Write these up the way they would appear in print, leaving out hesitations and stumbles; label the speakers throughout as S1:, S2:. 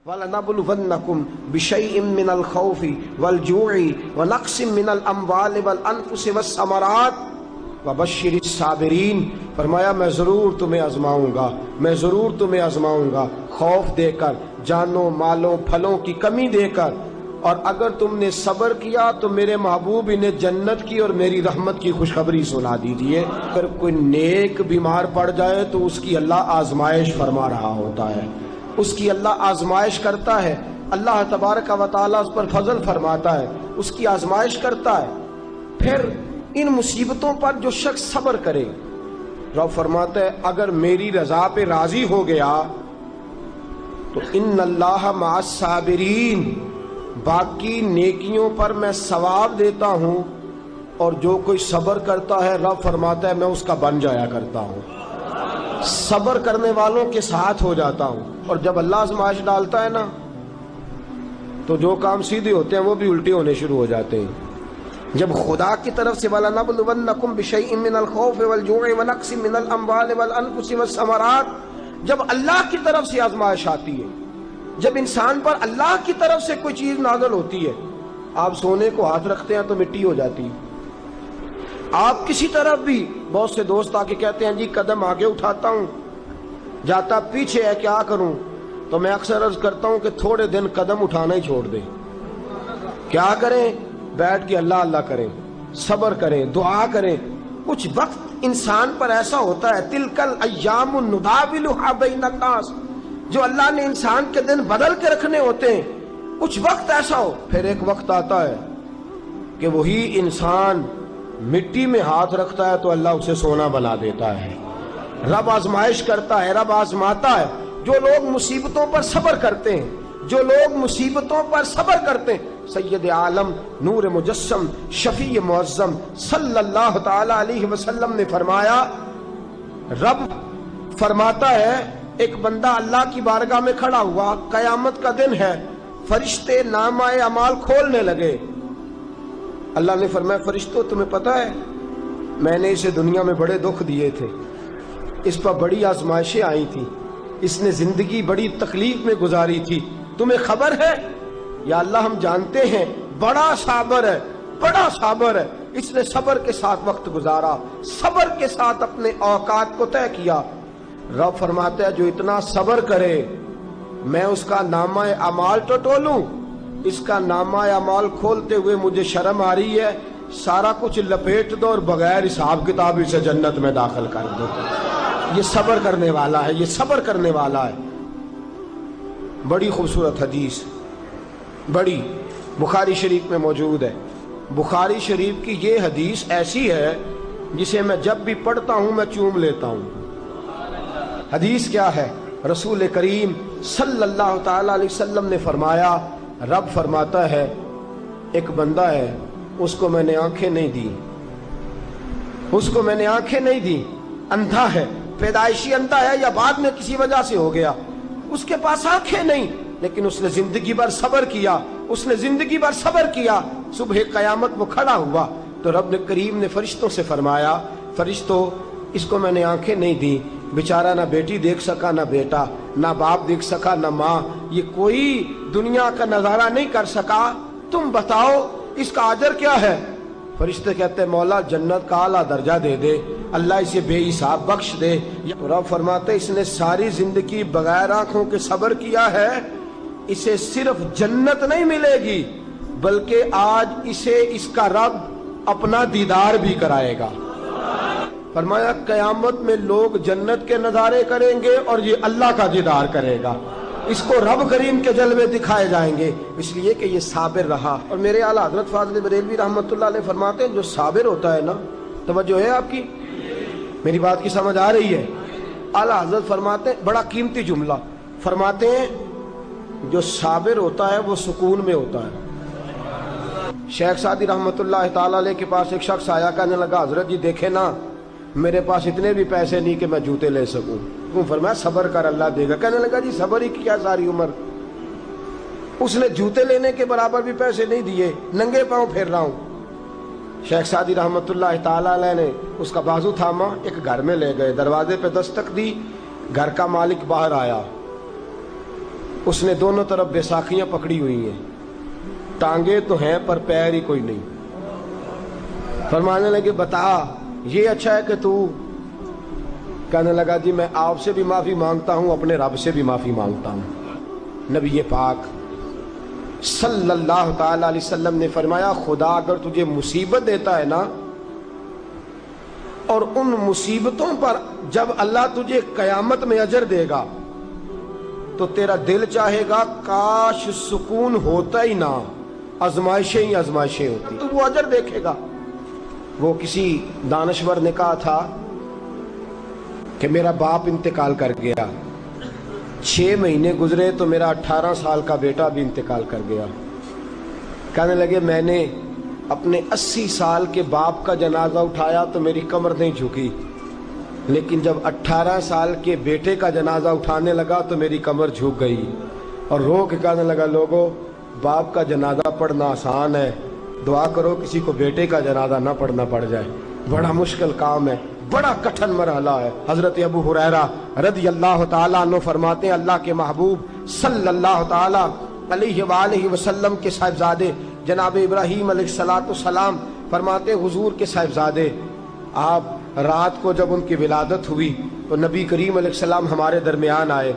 S1: وَلَنَبْلُوَنَّكُمْ بِشَيْءٍ مِّنَ الْخَوْفِ وَالْجُوعِ وَنَقْصٍ مِّنَ الْأَمْوَالِ وَالْأَنفُسِ وَالثَّمَرَاتِ وَبَشِّرِ الصَّابِرِينَ۔ فرمایا میں ضرور تمہیں آزماؤں گا، میں ضرور تمہیں آزماؤں گا، خوف دے کر، جانوں مالوں پھلوں کی کمی دے کر، اور اگر تم نے صبر کیا تو میرے محبوب انہیں جنت کی اور میری رحمت کی خوشخبری سنا دیجئے۔ اگر کوئی نیک بیمار پڑ جائے تو اس کی اللہ آزمائش فرما رہا ہوتا ہے، اس کی اللہ آزمائش کرتا ہے، اللہ تبارک و تعالیٰ اس پر فضل فرماتا ہے، اس کی آزمائش کرتا ہے۔ پھر ان مصیبتوں پر جو شخص صبر کرے، رب فرماتا ہے اگر میری رضا پہ راضی ہو گیا تو ان اللہ مع الصابرین، باقی نیکیوں پر میں ثواب دیتا ہوں، اور جو کوئی صبر کرتا ہے رب فرماتا ہے میں اس کا بن جایا کرتا ہوں، صبر کرنے والوں کے ساتھ ہو جاتا ہوں۔ اور جب اللہ آزمائش ڈالتا ہے نا تو جو کام سیدھے ہوتے ہیں وہ بھی الٹے ہونے شروع ہو جاتے ہیں۔ جب خدا کی طرف سے وَلَنَبْلُوَنَّكُمْ بِشَيْءٍ مِّنَ الْخَوْفِ وَالْجُوعِ وَنَقْصٍ مِّنَ الْأَمْوَالِ وَالْأَنفُسِ وَالثَّمَرَاتِ، جب اللہ کی طرف سے آزمائش آتی ہے، جب انسان پر اللہ کی طرف سے کوئی چیز نازل ہوتی ہے، آپ سونے کو ہاتھ رکھتے ہیں تو مٹی ہو جاتی ہے، آپ کسی طرف بھی، بہت سے دوست آ کے کہتے ہیں جی قدم آگے اٹھاتا ہوں جاتا پیچھے ہے، کیا کروں؟ تو میں اکثر عرض کرتا ہوں کہ تھوڑے دن قدم اٹھانا ہی چھوڑ دیں۔ کیا کریں؟ بیٹھ کے اللہ اللہ کریں، صبر کریں، دعا کریں۔ کچھ وقت انسان پر ایسا ہوتا ہے، تلک الایام نداولها بین الناس، جو اللہ نے انسان کے دن بدل کے رکھنے ہوتے ہیں، کچھ وقت ایسا ہو، پھر ایک وقت آتا ہے کہ وہی انسان مٹی میں ہاتھ رکھتا ہے تو اللہ اسے سونا بنا دیتا ہے۔ رب آزمائش کرتا ہے، رب آزماتا ہے۔ جو لوگ مصیبتوں پر صبر کرتے ہیں، جو لوگ مصیبتوں پر صبر کرتے ہیں، سید عالم نور مجسم شفیع معظم صلی اللہ تعالی علیہ وسلم نے فرمایا، رب فرماتا ہے ایک بندہ اللہ کی بارگاہ میں کھڑا ہوا، قیامت کا دن ہے، فرشتے نامہ اعمال کھولنے لگے۔ اللہ نے فرمایا فرشتوں تمہیں پتہ ہے میں نے اسے دنیا میں بڑے دکھ دیے تھے، اس پر بڑی آزمائشیں آئی تھیں، اس نے زندگی بڑی تکلیف میں گزاری تھی، تمہیں خبر ہے؟ یا اللہ ہم جانتے ہیں، بڑا صابر ہے، بڑا صابر ہے، اس نے صبر کے ساتھ وقت گزارا، صبر کے ساتھ اپنے اوقات کو طے کیا۔ رب فرماتا ہے جو اتنا صبر کرے میں اس کا نامہ اعمال ٹٹولوں، اس کا نامہ اعمال کھولتے ہوئے مجھے شرم آ رہی ہے، سارا کچھ لپیٹ دو اور بغیر حساب کتاب اسے جنت میں داخل کر دو۔ یہ صبر کرنے والا ہے، یہ صبر کرنے والا ہے۔ بڑی خوبصورت حدیث، بڑی، بخاری شریف میں موجود ہے۔ بخاری شریف کی یہ حدیث ایسی ہے جسے میں جب بھی پڑھتا ہوں میں چوم لیتا ہوں۔ حدیث کیا ہے؟ رسول کریم صلی اللہ تعالی علیہ وسلم نے فرمایا، رب فرماتا ہے ایک بندہ ہے، اس کو میں نے آنکھیں نہیں دی، اس کو میں نے آنکھیں نہیں دی، اندھا ہے، پیدائشی اندھا ہے یا بعد میں کسی وجہ سے ہو گیا، اس کے پاس آنکھیں نہیں، لیکن اس نے زندگی بھر صبر کیا، اس نے زندگی بھر صبر کیا، صبح قیامت وہ کھڑا ہوا تو رب کریم نے فرشتوں سے فرمایا، فرشتوں اس کو میں نے آنکھیں نہیں دی، بیچارہ نہ بیٹی دیکھ سکا نہ بیٹا، نہ باپ دیکھ سکا نہ ماں، یہ کوئی دنیا کا نظارہ نہیں کر سکا، تم بتاؤ اس کا اجر کیا ہے؟ فرشتے کہتے ہیں مولا جنت کا اعلیٰ درجہ دے دے، اللہ اسے بے حساب بخش دے۔ رب فرماتے اس نے ساری زندگی بغیر آنکھوں کے صبر کیا ہے، اسے صرف جنت نہیں ملے گی بلکہ آج اسے اس کا رب اپنا دیدار بھی کرائے گا۔ فرمایا قیامت میں لوگ جنت کے نظارے کریں گے اور یہ اللہ کا دیدار کرے گا، اس کو رب کریم کے جلوے دکھائے جائیں گے، اس لیے کہ یہ صابر رہا۔ اور میرے اعلیٰ حضرت فاضل بریلوی رحمۃ اللہ علیہ فرماتے ہیں جو صابر ہوتا ہے نا، توجہ ہے آپ کی، میری بات کی سمجھ آ رہی ہے؟ اعلیٰ حضرت فرماتے ہیں بڑا قیمتی جملہ، فرماتے ہیں جو صابر ہوتا ہے وہ سکون میں ہوتا ہے۔ شیخ سعدی رحمۃ اللہ تعالیٰ علیہ کے پاس ایک شخص آیا، کہنے لگا حضرت جی دیکھیں نا میرے پاس اتنے بھی پیسے نہیں کہ میں جوتے لے سکوں، کیوں؟ فرمایا صبر کر اللہ دے گا۔ کہنے لگا جی صبر ہی کیا ساری عمر، اس نے جوتے لینے کے برابر بھی پیسے نہیں دیے، ننگے پاؤں پھر رہا ہوں۔ شیخ سعدی رحمۃ اللہ تعالیٰ علیہ نے اس کا بازو تھاما، ایک گھر میں لے گئے، دروازے پہ دستک دی، گھر کا مالک باہر آیا، اس نے دونوں طرف بیساکھیاں پکڑی ہوئی ہیں، ٹانگیں تو ہیں پر پیر ہی کوئی نہیں۔ فرمانے لگے بتا یہ اچھا ہے کہ تو؟ کہنے لگا جی میں آپ سے بھی معافی مانگتا ہوں، اپنے رب سے بھی معافی مانگتا ہوں۔ نبی پاک صلی اللہ تعالی علیہ وسلم نے فرمایا خدا اگر تجھے مصیبت دیتا ہے نا، اور ان مصیبتوں پر جب اللہ تجھے قیامت میں اجر دے گا تو تیرا دل چاہے گا کاش سکون ہوتا ہی نہ، آزمائشیں ہی آزمائشیں ہوتی، تو وہ اجر دیکھے گا۔ وہ کسی دانشور نے کہا تھا کہ میرا باپ انتقال کر گیا، 6 مہینے گزرے تو میرا 18 سال کا بیٹا بھی انتقال کر گیا۔ کہنے لگے میں نے اپنے 80 سال کے باپ کا جنازہ اٹھایا تو میری کمر نہیں جھکی، لیکن جب 18 سال کے بیٹے کا جنازہ اٹھانے لگا تو میری کمر جھک گئی، اور رو کے کہنے لگا لوگوں باپ کا جنازہ پڑھنا آسان ہے، دعا کرو کسی کو بیٹے کا جنازہ نہ پڑھنا پڑ جائے، بڑا مشکل کام ہے، بڑا کٹھن مرحلہ ہے۔ حضرت ابو ہریرہ رضی اللہ تعالیٰ عنہ فرماتے ہیں اللہ کے محبوب صلی اللہ تعالیٰ علیہ وآلہ وسلم کے صاحبزادے جناب ابراہیم علیہ السلام فرماتے ہیں حضور کے صاحبزادے آپ رات کو جب ان کی ولادت ہوئی تو نبی کریم علیہ السلام ہمارے درمیان آئے۔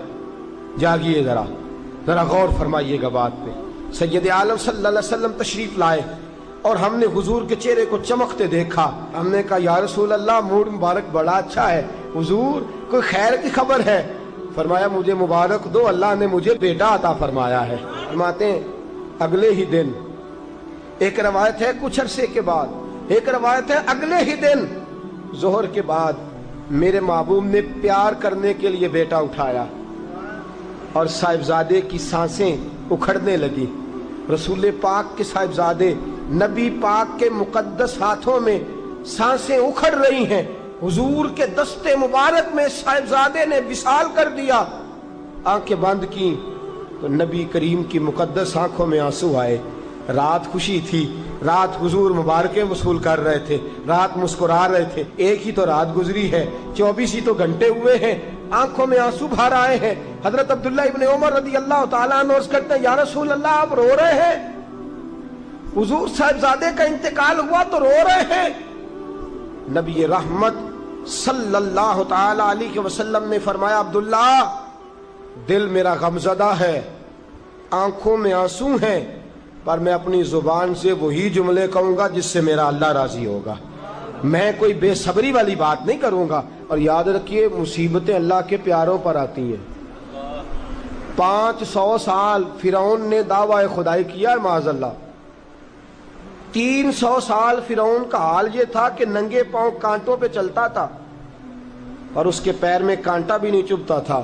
S1: جاگیے ذرا غور فرمائیے گا بات پہ۔ سید عالم صلی اللہ علیہ وسلم تشریف لائے اور ہم نے حضور کے چہرے کو چمکتے دیکھا۔ ہم نے کہا یا رسول اللہ موڈ مبارک بڑا اچھا ہے، حضور کوئی خیر کی خبر ہے؟ فرمایا مجھے مبارک دو، اللہ نے مجھے بیٹا عطا فرمایا ہے۔ فرماتے ہیں اگلے ہی دن، ایک روایت ہے کچھ عرصے کے بعد، ایک روایت ہے اگلے ہی دن ظہر کے بعد میرے محبوب نے پیار کرنے کے لیے بیٹا اٹھایا اور صاحبزادے کی سانسیں اکھڑنے لگی۔ رسول پاک کے صاحبزادے نبی پاک کے مقدس ہاتھوں میں سانسیں اکھڑ رہی ہیں، حضور کے دستے مبارک میں صاحبزادے نے وصال کر دیا۔ آنکھیں بند کی تو نبی کریم کی مقدس آنکھوں میں آنسو آئے۔ رات خوشی تھی، رات حضور مبارکیں وصول کر رہے تھے، رات مسکرا رہے تھے، ایک ہی تو رات گزری ہے، 24 ہی تو گھنٹے ہوئے ہیں، آنکھوں میں آنسو بھر آئے ہیں۔ حضرت عبداللہ ابن عمر رضی اللہ تعالیٰ عنہ عرض کرتے ہیں یا رسول اللہ آپ رو رہے ہیں؟ حضور صاحبزادے کا انتقال ہوا تو رو رہے ہیں؟ نبی رحمت صلی اللہ تعالی علیہ وسلم نے فرمایا عبداللہ دل میرا غمزدہ ہے، آنکھوں میں آنسو ہیں، پر میں اپنی زبان سے وہی جملے کہوں گا جس سے میرا اللہ راضی ہوگا، میں کوئی بے صبری والی بات نہیں کروں گا۔ اور یاد رکھیے مصیبتیں اللہ کے پیاروں پر آتی ہیں۔ 500 سال فرعون نے دعویٰ خدائی کیا ہے معاذ اللہ، 300 سال فرعون کا حال یہ تھا کہ ننگے پاؤں کانٹوں پہ چلتا تھا اور اس کے پیر میں کانٹا بھی نہیں چبھتا تھا۔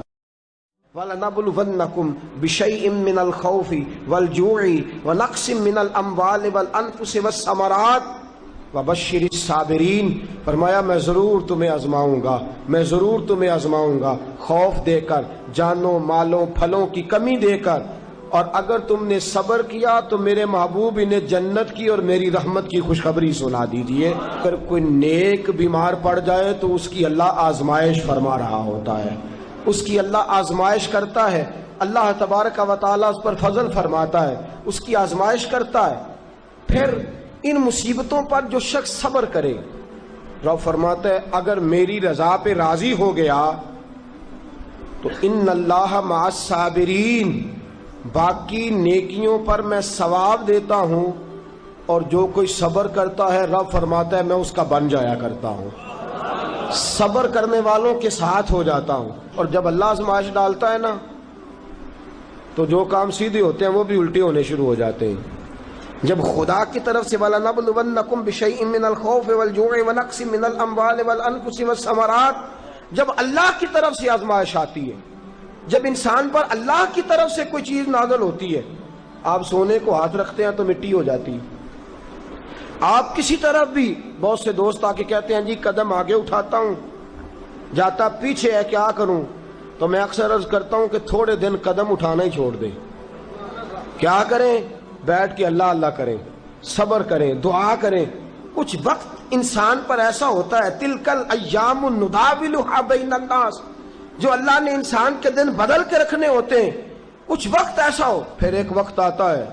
S1: وَلَنَبْلُوَنَّكُمْ بِشَيْءٍ مِّنَ الْخَوْفِ وَالْجُوعِ وَنَقْصٍ مِّنَ الْأَمْوَالِ وَالْأَنفُسِ وَالثَّمَرَاتِ وَبَشِّرِ الصَّابِرِينَ۔ فرمایا میں ضرور تمہیں آزماؤں گا، میں ضرور تمہیں آزماؤں گا، خوف دے کر، جانوں مالوں پھلوں کی کمی دے کر، اور اگر تم نے صبر کیا تو میرے محبوب انہیں جنت کی اور میری رحمت کی خوشخبری سنا دیجئے۔ اگر کوئی نیک بیمار پڑ جائے تو اس کی اللہ آزمائش فرما رہا ہوتا ہے، اس کی اللہ آزمائش کرتا ہے، اللہ تبارک و تعالیٰ اس پر فضل فرماتا ہے، اس کی آزمائش کرتا ہے۔ پھر ان مصیبتوں پر جو شخص صبر کرے، رب فرماتا ہے اگر میری رضا پہ راضی ہو گیا تو ان اللہ مع الصابرین، باقی نیکیوں پر میں ثواب دیتا ہوں، اور جو کوئی صبر کرتا ہے رب فرماتا ہے میں اس کا بن جایا کرتا ہوں، صبر کرنے والوں کے ساتھ ہو جاتا ہوں۔ اور جب اللہ آزمائش ڈالتا ہے نا تو جو کام سیدھے ہوتے ہیں وہ بھی الٹے ہونے شروع ہو جاتے ہیں۔ جب خدا کی طرف سے وَلَنَبْلُوَنَّكُمْ بِشَيْءٍ مِّنَ الْخَوْفِ وَالْجُوعِ وَنَقْصٍ مِّنَ الْأَمْوَالِ وَالْأَنفُسِ وَالثَّمَرَاتِ، جب اللہ کی طرف سے آزمائش آتی ہے، جب انسان پر اللہ کی طرف سے کوئی چیز نازل ہوتی ہے، آپ سونے کو ہاتھ رکھتے ہیں تو مٹی ہو جاتی ہے، آپ کسی طرف بھی، بہت سے دوست آ کے کہتے ہیں جی قدم آگے اٹھاتا ہوں جاتا پیچھے ہے کیا کروں، تو میں اکثر عرض کرتا ہوں کہ تھوڑے دن قدم اٹھانا ہی چھوڑ دیں، کیا کریں؟ بیٹھ کے اللہ اللہ کریں، صبر کریں، دعا کریں۔ کچھ وقت انسان پر ایسا ہوتا ہے تلک الایام نداولها بین الناس، جو اللہ نے انسان کے دن بدل کے رکھنے ہوتے ہیں، کچھ وقت ایسا ہو، پھر ایک وقت آتا ہے